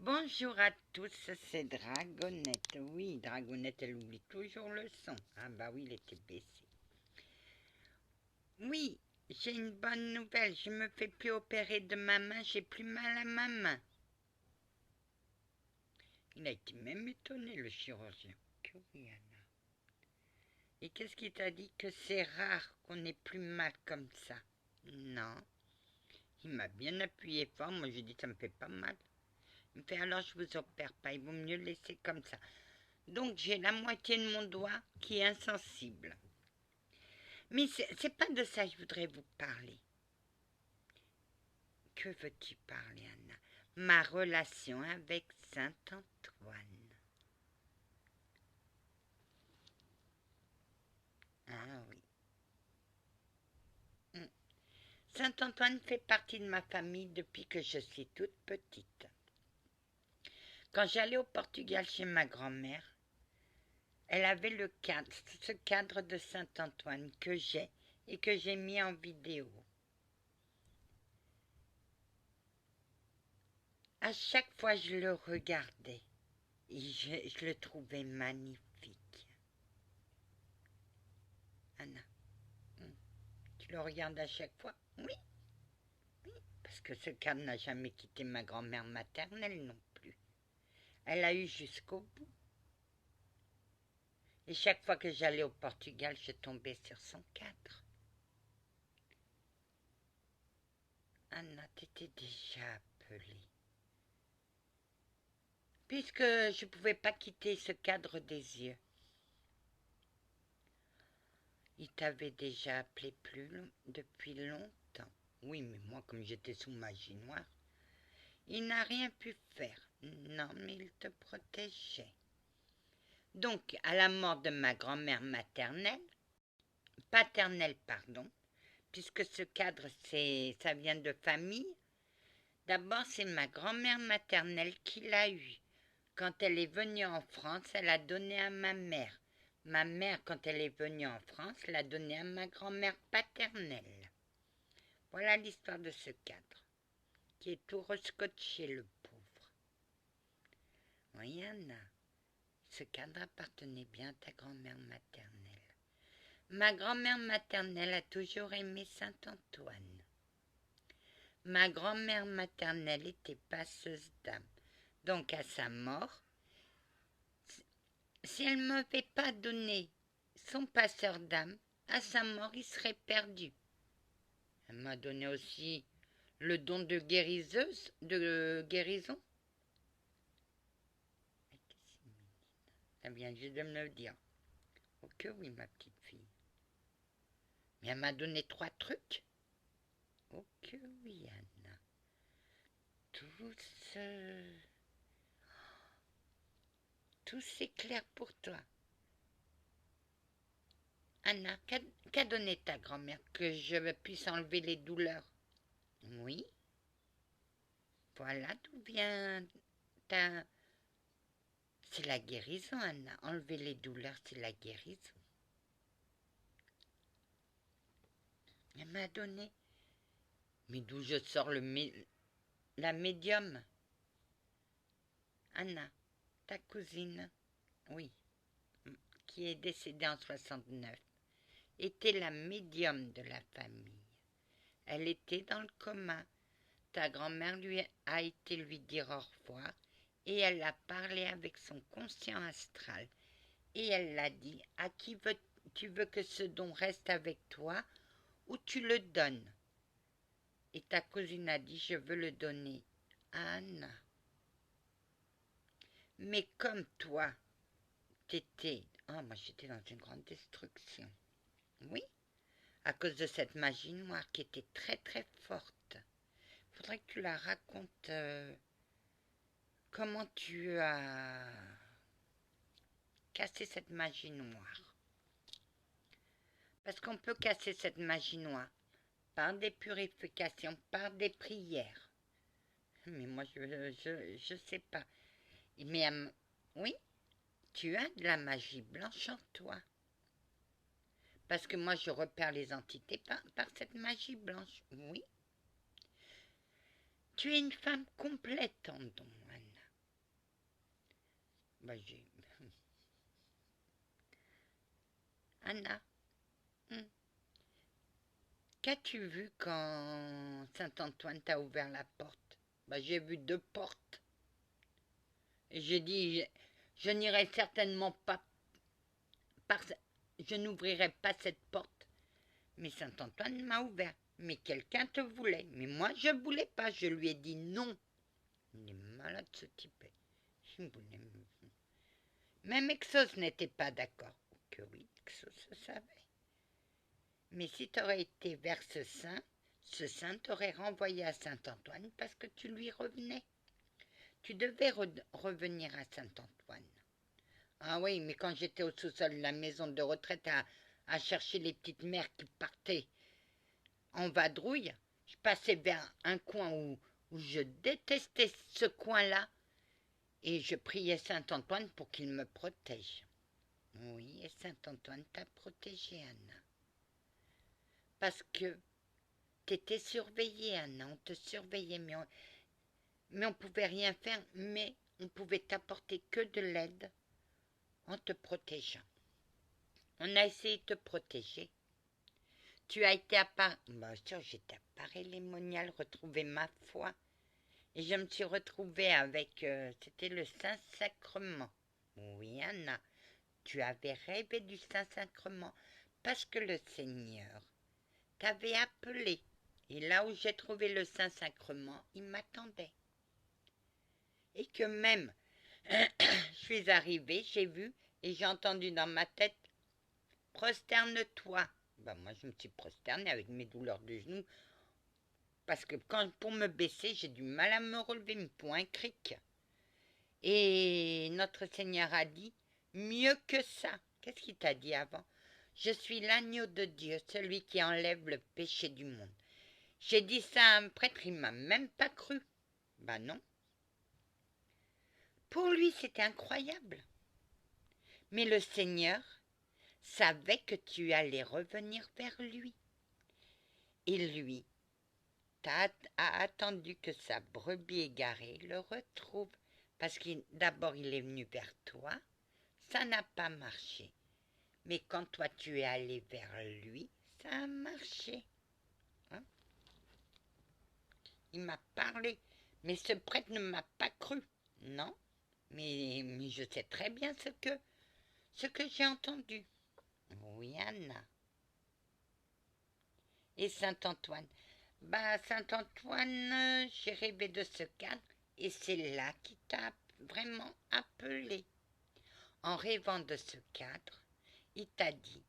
Bonjour à tous, c'est Dragonette. Oui, Dragonette, elle oublie toujours le son. Ah bah oui, il était baissé. Oui, j'ai une bonne nouvelle. Je me fais plus opérer de ma main, j'ai plus mal à ma main. Il a été même étonné, le chirurgien. Que oui, Anna. Et qu'est-ce qui t'a dit que c'est rare qu'on ait plus mal comme ça? Non. Il m'a bien appuyé fort. Moi, j'ai dit, ça me fait pas mal. Il me fait, alors je vous opère pas. Il vaut mieux laisser comme ça. Donc j'ai la moitié de mon doigt qui est insensible. Mais c'est pas de ça que je voudrais vous parler. Que veux-tu parler, Anna? Ma relation avec Saint-Antoine. Ah oui. Saint-Antoine fait partie de ma famille depuis que je suis toute petite. Quand j'allais au Portugal chez ma grand-mère, elle avait ce cadre de Saint-Antoine que j'ai et que j'ai mis en vidéo. À chaque fois, je le regardais et je le trouvais magnifique. Anna, tu le regardes à chaque fois? Oui, oui, parce que ce cadre n'a jamais quitté ma grand-mère maternelle non plus. Elle a eu jusqu'au bout. Et chaque fois que j'allais au Portugal, je tombais sur son cadre. Anna, t'étais déjà appelée. Puisque je ne pouvais pas quitter ce cadre des yeux. Il t'avait déjà appelé depuis longtemps. Oui, mais moi, comme j'étais sous magie noire, il n'a rien pu faire. Non, mais il te protégeait. Donc, à la mort de ma grand-mère paternelle, puisque ce cadre, ça vient de famille. D'abord, c'est ma grand-mère maternelle qui l'a eu. Quand elle est venue en France, elle a donné à ma mère. Ma mère, quand elle est venue en France, l'a donné à ma grand-mère paternelle. Voilà l'histoire de ce cadre, qui est tout rescotché, le pauvre. Oui, Anna, ce cadre appartenait bien à ta grand-mère maternelle. Ma grand-mère maternelle a toujours aimé Saint-Antoine. Ma grand-mère maternelle était passeuse d'âme. Donc à sa mort, si elle ne m'avait pas donné son passeur d'âme, à sa mort il serait perdu. Elle m'a donné aussi le don de guérison. Elle vient juste de me le dire. Oh que oui, ma petite fille. Mais elle m'a donné 3 trucs. Oh que oui, Anna. Tout s'éclaire pour toi. Anna, qu'a donné ta grand-mère que je puisse enlever les douleurs? Oui. Voilà d'où vient ta... C'est la guérison, Anna. Enlever les douleurs, c'est la guérison. Elle m'a donné. Mais d'où je sors la médium? Anna, ta cousine, oui, qui est décédée en 69, était la médium de la famille. Elle était dans le coma. Ta grand-mère a été lui dire au revoir et elle a parlé avec son conscient astral. Et elle l'a dit, à qui tu veux que ce don reste avec toi ou tu le donnes? Et ta cousine a dit, je veux le donner à Anna. Mais comme toi, t'étais... Oh, moi j'étais dans une grande destruction. Oui, à cause de cette magie noire qui était très très forte. Faudrait que tu la racontes comment tu as cassé cette magie noire. Parce qu'on peut casser cette magie noire par des purifications, par des prières. Mais moi, je sais pas. Mais oui, tu as de la magie blanche en toi. Parce que moi, je repère les entités par cette magie blanche. Oui. Tu es une femme complète en don, Anna. Bah, j'ai... Anna, qu'as-tu vu quand Saint-Antoine t'a ouvert la porte? Bah, j'ai vu 2 portes. Et j'ai dit, je n'irai certainement pas, je n'ouvrirai pas cette porte. Mais Saint-Antoine m'a ouvert. Mais quelqu'un te voulait. Mais moi, je ne voulais pas. Je lui ai dit non. Il est malade, ce type. Même Exos n'était pas d'accord. Que oui, Exos se savait. Mais si tu aurais été vers ce saint t'aurait renvoyé à Saint-Antoine parce que tu lui revenais. Tu devais revenir à Saint-Antoine. Ah oui, mais quand j'étais au sous-sol de la maison de retraite à chercher les petites mères qui partaient en vadrouille, je passais vers un coin où je détestais ce coin-là et je priais Saint-Antoine pour qu'il me protège. Oui, et Saint-Antoine t'a protégé, Anna. Parce que t'étais surveillée, Anna, on te surveillait, mais on pouvait rien faire, mais on pouvait t'apporter que de l'aide en te protégeant. On a essayé de te protéger. Tu as été à Paris. Bah, j'étais à Paris-Lémonial, retrouver ma foi. Et je me suis retrouvée avec... c'était le Saint-Sacrement. Oui, Anna, tu avais rêvé du Saint-Sacrement parce que le Seigneur t'avait appelé. Et là où j'ai trouvé le Saint-Sacrement, il m'attendait. Et que même, je suis arrivée, j'ai vu, et j'ai entendu dans ma tête, prosterne-toi. Ben moi, je me suis prosternée avec mes douleurs de genoux, parce que pour me baisser, j'ai du mal à me relever, me pour un cric. Et notre Seigneur a dit, mieux que ça. Qu'est-ce qu'il t'a dit avant? Je suis l'agneau de Dieu, celui qui enlève le péché du monde. J'ai dit ça à un prêtre, il m'a même pas cru. Ben non. Pour lui, c'était incroyable. Mais le Seigneur savait que tu allais revenir vers lui. Et lui a attendu que sa brebis égarée le retrouve. Parce que d'abord, il est venu vers toi. Ça n'a pas marché. Mais quand toi, tu es allé vers lui, ça a marché. Hein? Il m'a parlé. Mais ce prêtre ne m'a pas cru. Non. Mais je sais très bien ce que j'ai entendu. Oui, Anna. Et Saint-Antoine. Bah, Saint-Antoine, j'ai rêvé de ce cadre et c'est là qu'il t'a vraiment appelé. En rêvant de ce cadre, il t'a dit,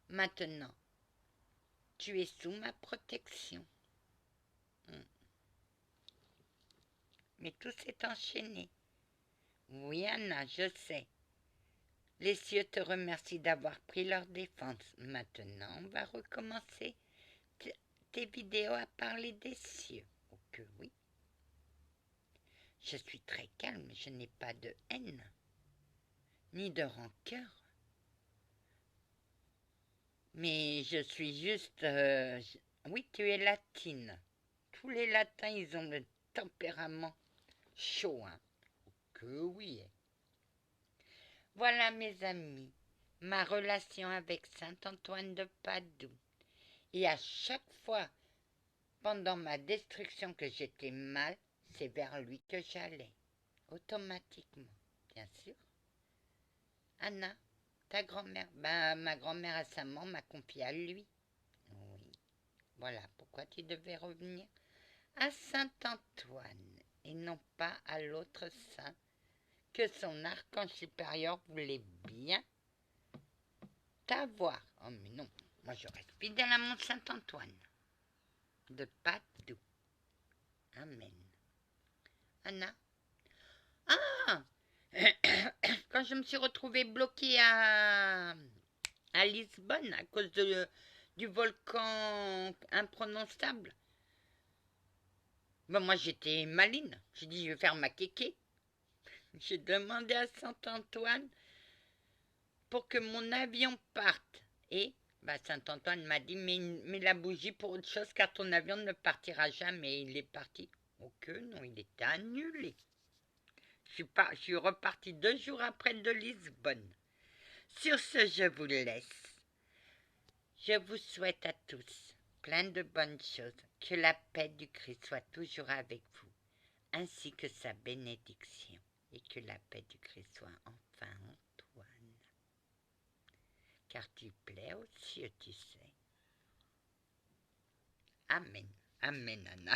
maintenant, tu es sous ma protection. Mais tout s'est enchaîné. Oui, Anna, je sais. Les cieux te remercient d'avoir pris leur défense. Maintenant, on va recommencer tes vidéos à parler des cieux. Oh que oui. Je suis très calme, je n'ai pas de haine, ni de rancœur. Mais je suis juste... oui, tu es latine. Tous les latins, ils ont le tempérament chaud, hein. Que oui. Voilà, mes amis, ma relation avec Saint-Antoine de Padoue. Et à chaque fois, pendant ma destruction que j'étais mal, c'est vers lui que j'allais, automatiquement, bien sûr. Anna, ta grand-mère, ma grand-mère récemment m'a confié à lui. Oui, voilà pourquoi tu devais revenir à Saint-Antoine et non pas à l'autre saint que son archange supérieur voulait bien t'avoir. Oh mais non, moi je reste fidèle à mon Saint-Antoine de Padoue. Amen. Anna? Ah! Quand je me suis retrouvée bloquée à Lisbonne à cause du volcan imprononçable, ben moi j'étais maline. J'ai dit je vais faire ma kéké. J'ai demandé à Saint-Antoine pour que mon avion parte. Et Saint-Antoine m'a dit mets la bougie pour autre chose car ton avion ne partira jamais. Il est parti. Oh que non, il était annulé. Je suis repartie 2 jours après de Lisbonne. Sur ce, je vous laisse. Je vous souhaite à tous plein de bonnes choses, que la paix du Christ soit toujours avec vous, ainsi que sa bénédiction, et que la paix du Christ soit enfin en toi, car tu plais aux cieux, tu sais. Amen. Amen, Anna.